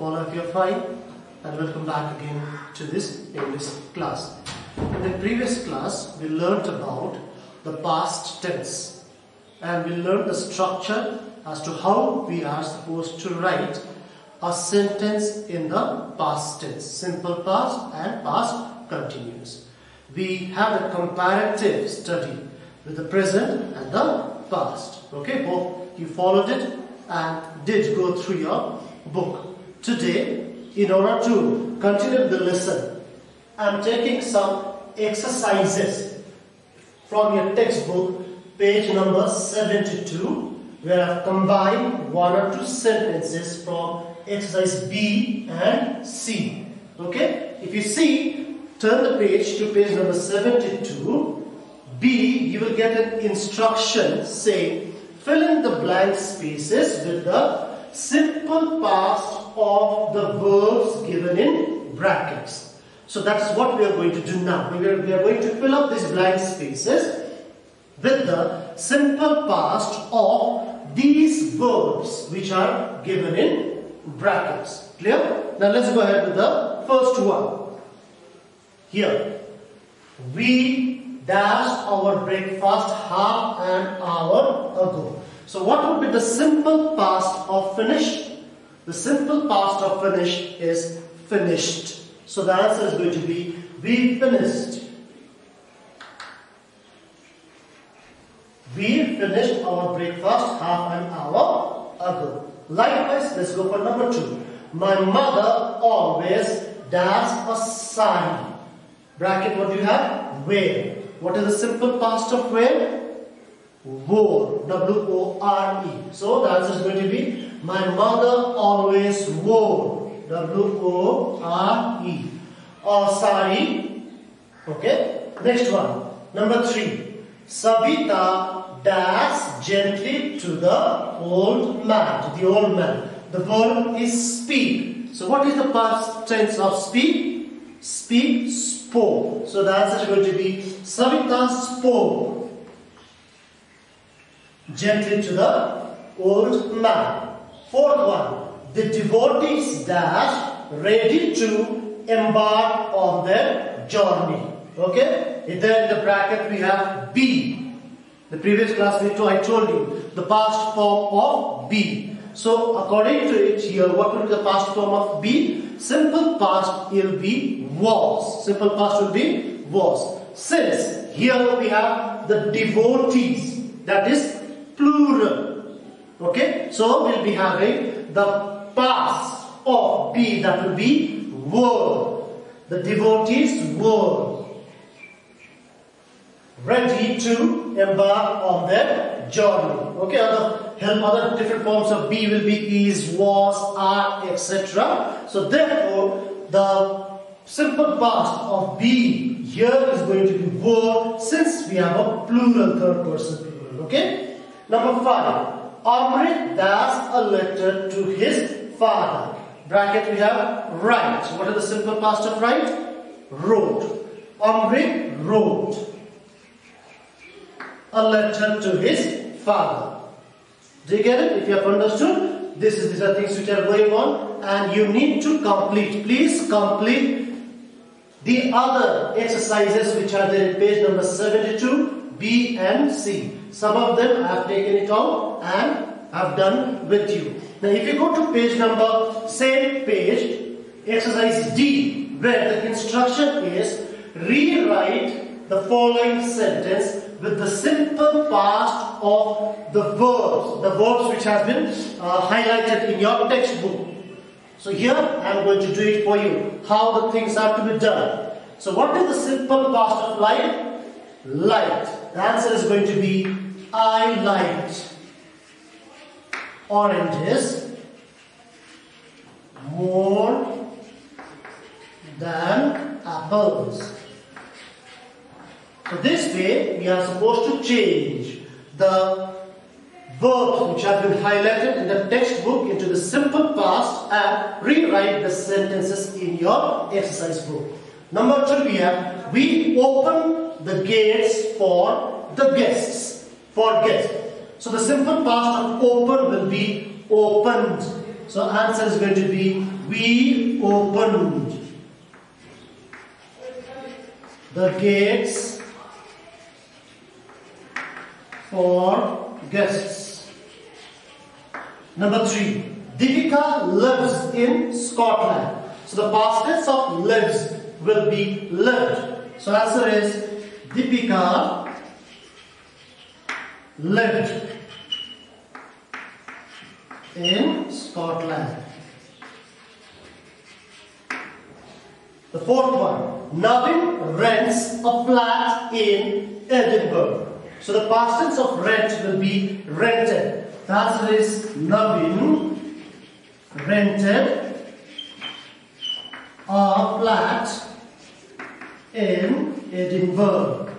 all of you are fine, and welcome back again to this English class. In the previous class, we learnt about the past tense, and we learned the structure as to how we are supposed to write a sentence in the past tense, simple past and past continuous. We had a comparative study with the present and the past. Okay, hope you followed it and did go through your book. Today, in order to continue the lesson, I am taking some exercises from your textbook, page number 72, where I have combined one or two sentences from exercise B and C. Okay, if you see, turn the page to page number 72. B, you will get an instruction saying fill in the blank spaces with the simple past of the verbs given in brackets. So that's what we are going to do now. We are going to fill up these blank spaces with the simple past of these verbs which are given in brackets. Clear? Now let's go ahead with the first one. Here, we dashed our breakfast half an hour ago. So what would be the simple past of finished? The simple past of finished is finished. So the answer is going to be we finished. We finished our breakfast half an hour ago. Likewise, let's go for number 2. My mother always dashed a sari. Bracket, what do you have? Wear. What is the simple past of wear? Wore. W-O-R-E. So the answer is going to be my mother always wore. W-O-R-E. Or sari. Okay. Next one. Number 3. Savita dashed gently to the old man. To the old man. The verb is speak. So what is the past tense of speak? Speak, spoke. So the answer is going to be Savita spoke gently to the old man. Fourth one. The devotees dash ready to embark on their journey. Okay? Then in the bracket we have be. The previous class I told you the past form of be. So according to it here, what will be the past form of be? Simple past will be was. Simple past will be was. Since here we have the devotees, that is plural. Okay, so we'll be having the past of be, that will be were. The devotees were ready to embark on their journey. Okay, other different forms of be will be is, was, are, etc. So therefore, the simple past of be here is going to be were, since we have a plural, third person plural. Okay. Number 5. Amrit dashed a letter to his father. Bracket we have write. What is the simple past of write? Wrote. Amrit wrote a letter to his father. Do you get it? If you have understood, these are things which are going on, and you need to complete. Please complete the other exercises which are there in page number 72, B and C. Some of them I have taken it out and have done with you. Now if you go to page number, same page, exercise D, where the instruction is rewrite the following sentence with the simple past of the verbs which have been highlighted in your textbook. So here I am going to do it for you, how the things are to be done. So what is the simple past of light? Light. The answer is going to be I liked oranges more than apples. So this way we are supposed to change the verbs which have been highlighted in the textbook into the simple past and rewrite the sentences in your exercise book. Number 2 we have we open the gates for the guests. For guests. So the simple past of open will be opened. So answer is going to be We opened the gates for guests. Number 3. Deepika lives in Scotland. So the past tense of lives will be lived. So answer is Deepika lived in Scotland. The 4th one. Navin rents a flat in Edinburgh. So the past tense of rent will be rented. The answer is Navin rented a flat in Edinburgh.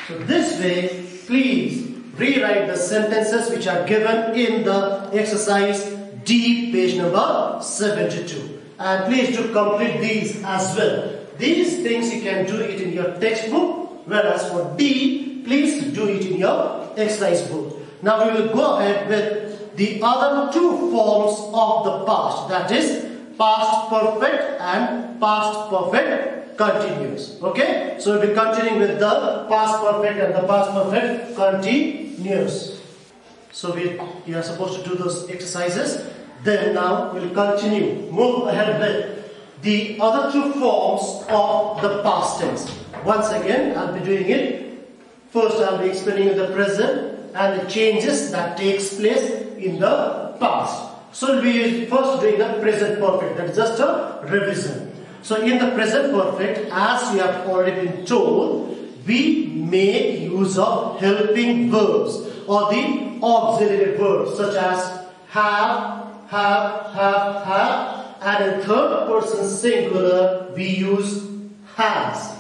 So this way, please rewrite the sentences which are given in the exercise D, page number 72. And please do complete these as well. These things you can do it in your textbook, whereas for D, please do it in your exercise book. Now we will go ahead with the other 2 forms of the past, that is past perfect and past perfect continuous. Okay, so we'll be continuing with the past perfect and the past perfect continuous. So we are supposed to do those exercises. Then now we'll continue, move ahead with the other 2 forms of the past tense. Once again, I'll be doing it. First, I'll be explaining you the present and the changes that takes place in the past. So we'll be first doing the present perfect. That's just a revision. So in the present perfect, as we have already been told, we make use of helping verbs or the auxiliary verbs such as have, and in third person singular we use has.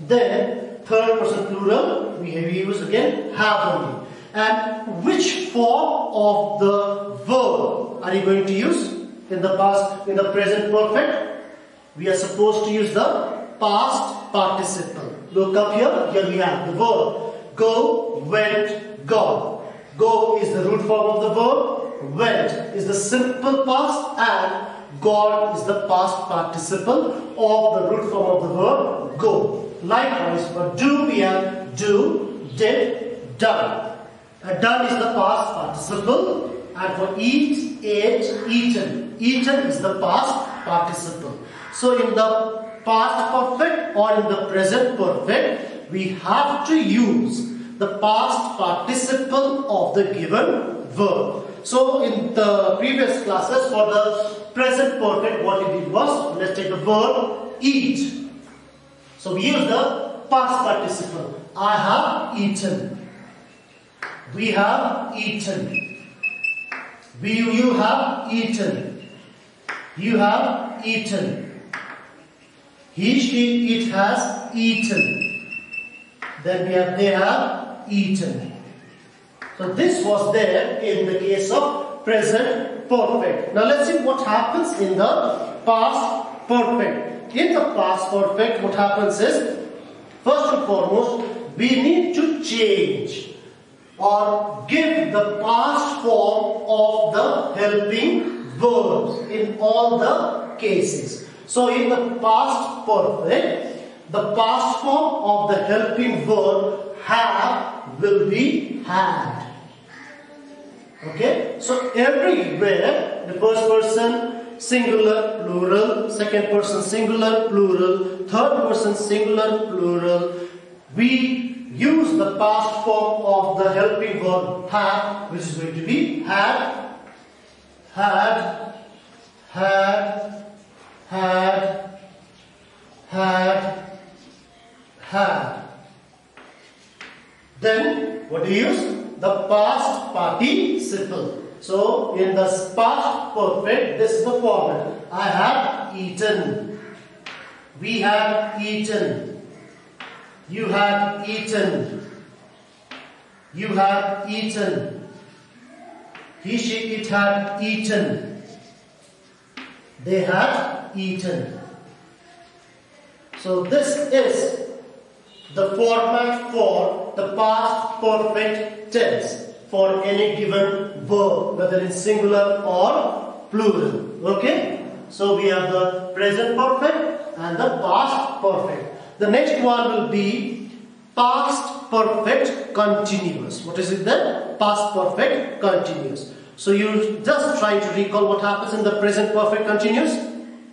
Then third person plural we use again have only. And which form of the verb are you going to use in the past, in the present perfect? We are supposed to use the past participle. Look up here. Here we have the verb go, went, gone. Go is the root form of the verb. Went is the simple past, and gone is the past participle of the root form of the verb go. Likewise, for do we have do, did, done. Done is the past participle, and for eat, ate, eaten. Eaten is the past participle. So in the past perfect or in the present perfect, we have to use the past participle of the given verb. So in the previous classes for the present perfect, what we did was, let's take the verb eat. So we use the past participle. I have eaten. We have eaten. You have eaten. You have eaten. He, she, it has eaten. Then we have they have eaten. So this was there in the case of present perfect. Now let's see what happens in the past perfect. In the past perfect, what happens is, first and foremost, we need to change or give the past form of the helping verbs in all the cases. So in the past perfect, the past form of the helping verb have will be had. Okay, so everywhere the first person singular plural, second person singular plural, third person singular plural, we use the past form of the helping verb have, which is going to be had, had, had, had, had, had. Then what do you use? The past participle. So in the past perfect, this is the format. I have eaten. We have eaten. You have eaten. You have eaten. He, she, it had eaten. They had eaten. So this is the format for the past perfect tense. for any given verb, whether in singular or plural. Okay? So we have the present perfect and the past perfect. The next one will be past perfect continuous. What is it then? Past perfect continuous. So you just try to recall what happens in the present perfect continuous.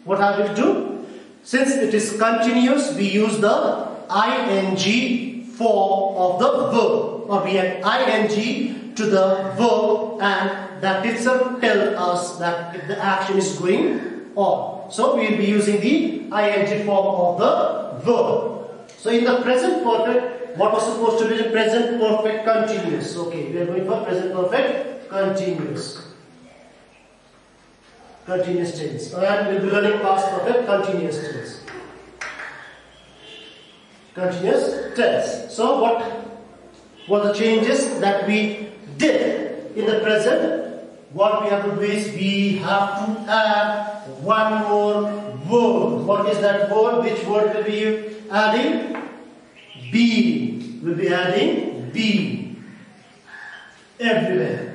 What have we to do? Since it is continuous, we use the ing form of the verb, or we add ing to the verb, and that itself tells us that the action is going on. So we will be using the ing form of the verb. So in the present perfect, what was supposed to be the present perfect continuous? Okay, we are going for present perfect continuous. Continuous tense. And we will be learning past perfect continuous tense. Continuous tense. So what were the changes that we did in the present? What we have to do is we have to add one more word. What is that word? Which word will be adding? Be. We'll be adding be everywhere.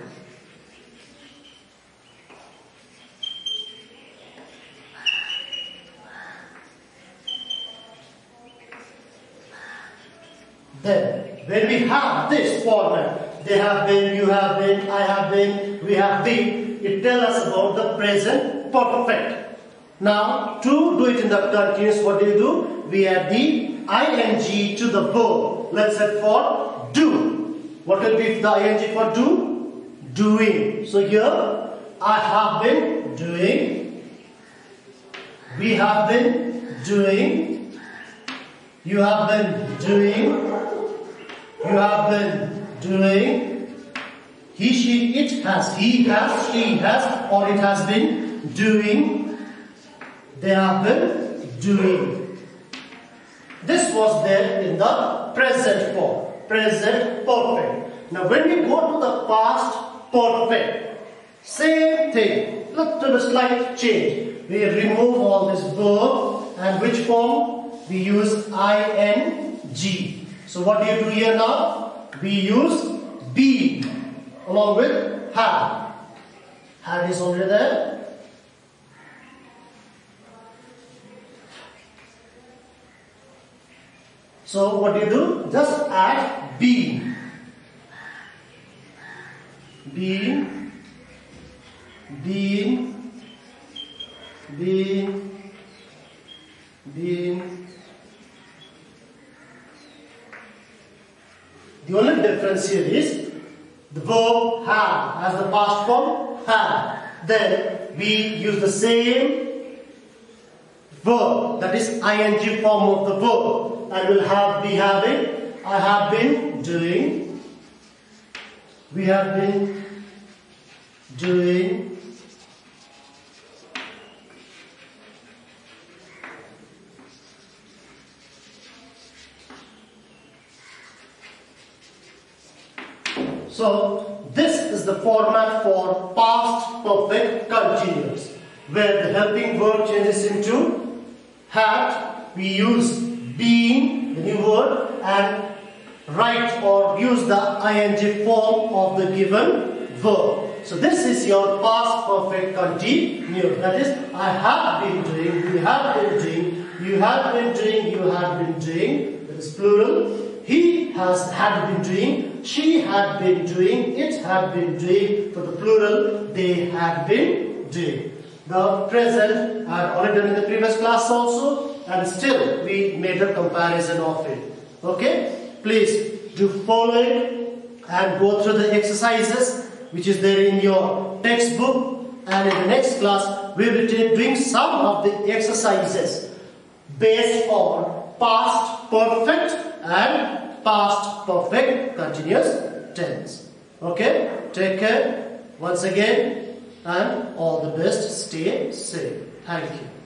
Then, when we have this format, they have been, you have been, I have been, we have been, it tells us about the present perfect. Now, to do it in the continuous, what do? We add the ing to the verb. Let's say for do. What will be the ing for do? Doing. So here, I have been doing, we have been doing, you have been doing, you have been doing, he, she, it has, he has, she has, or it has been doing, they have been doing. This was there in the present form, present perfect. Now when we go to the past perfect, same thing, little slight change. We remove all this verb, and which form? We use ing. So what do you do here now? We use be along with have. Have is already there. So what do you do? Just add be. Being, being, being, being. The only difference here is the verb have as the past form have. Then we use the same verb, that is ing form of the verb, and we'll have be having, I have been doing, we have been doing, so this is the format for past perfect continuous, where the helping verb changes into had. We use being, the new word, and write or use the ing form of the given verb. So this is your past perfect continuous. That is, I have been doing, we have been doing, you have been doing, you have been doing. That is plural. He had been doing, she had been doing, it had been doing. For the plural, they had been doing. The present I had already done in the previous class also, and still we made a comparison of it. Okay? Please do follow it and go through the exercises which is there in your textbook, and in the next class we will be doing some of the exercises based on past perfect and past perfect continuous tense. Okay? Take care once again and all the best. Stay safe. Thank you.